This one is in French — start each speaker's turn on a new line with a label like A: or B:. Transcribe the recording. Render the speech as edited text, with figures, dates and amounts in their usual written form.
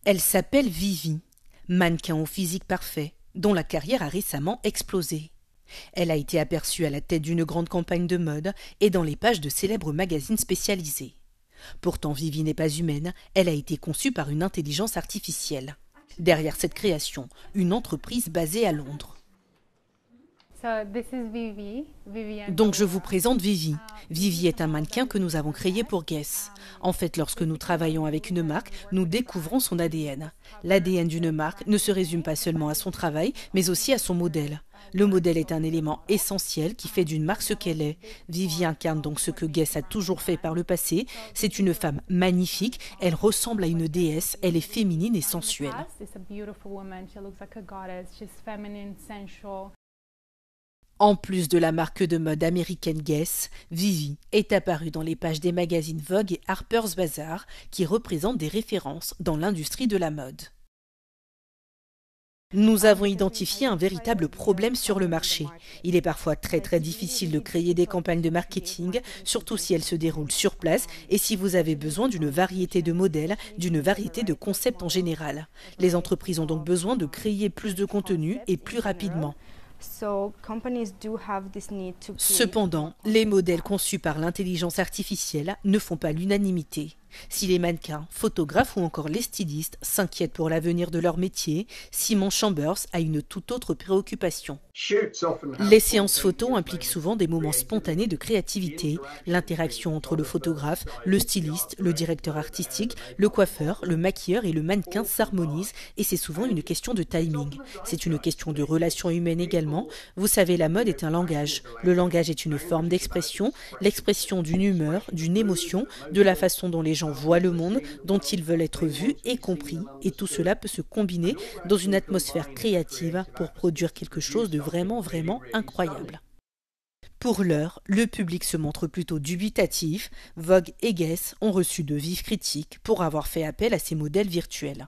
A: Elle s'appelle Vivi, mannequin au physique parfait, dont la carrière a récemment explosé. Elle a été aperçue à la tête d'une grande campagne de mode et dans les pages de célèbres magazines spécialisés. Pourtant, Vivi n'est pas humaine, elle a été conçue par une intelligence artificielle. Derrière cette création, une entreprise basée à Londres. Donc je vous présente Vivi. Vivi est un mannequin que nous avons créé pour Guess. En fait, lorsque nous travaillons avec une marque, nous découvrons son ADN. L'ADN d'une marque ne se résume pas seulement à son travail, mais aussi à son modèle. Le modèle est un élément essentiel qui fait d'une marque ce qu'elle est. Vivi incarne donc ce que Guess a toujours fait par le passé. C'est une femme magnifique, elle ressemble à une déesse, elle est féminine et sensuelle. En plus de la marque de mode américaine Guess, Vivi est apparue dans les pages des magazines Vogue et Harper's Bazaar qui représentent des références dans l'industrie de la mode. Nous avons identifié un véritable problème sur le marché. Il est parfois très difficile de créer des campagnes de marketing, surtout si elles se déroulent sur place et si vous avez besoin d'une variété de modèles, d'une variété de concepts en général. Les entreprises ont donc besoin de créer plus de contenu et plus rapidement. Cependant, les modèles conçus par l'intelligence artificielle ne font pas l'unanimité. Si les mannequins, photographes ou encore les stylistes s'inquiètent pour l'avenir de leur métier, Simon Chambers a une toute autre préoccupation. Les séances photos impliquent souvent des moments spontanés de créativité, l'interaction entre le photographe, le styliste, le directeur artistique, le coiffeur, le maquilleur et le mannequin s'harmonisent et c'est souvent une question de timing. C'est une question de relation humaine également. Vous savez, la mode est un langage. Le langage est une forme d'expression, l'expression d'une humeur, d'une émotion, de la façon dont les gens voient le monde, dont ils veulent être vus et compris. Et tout cela peut se combiner dans une atmosphère créative pour produire quelque chose de vraiment incroyable. Pour l'heure, le public se montre plutôt dubitatif. Vogue et Guess ont reçu de vives critiques pour avoir fait appel à ces modèles virtuels.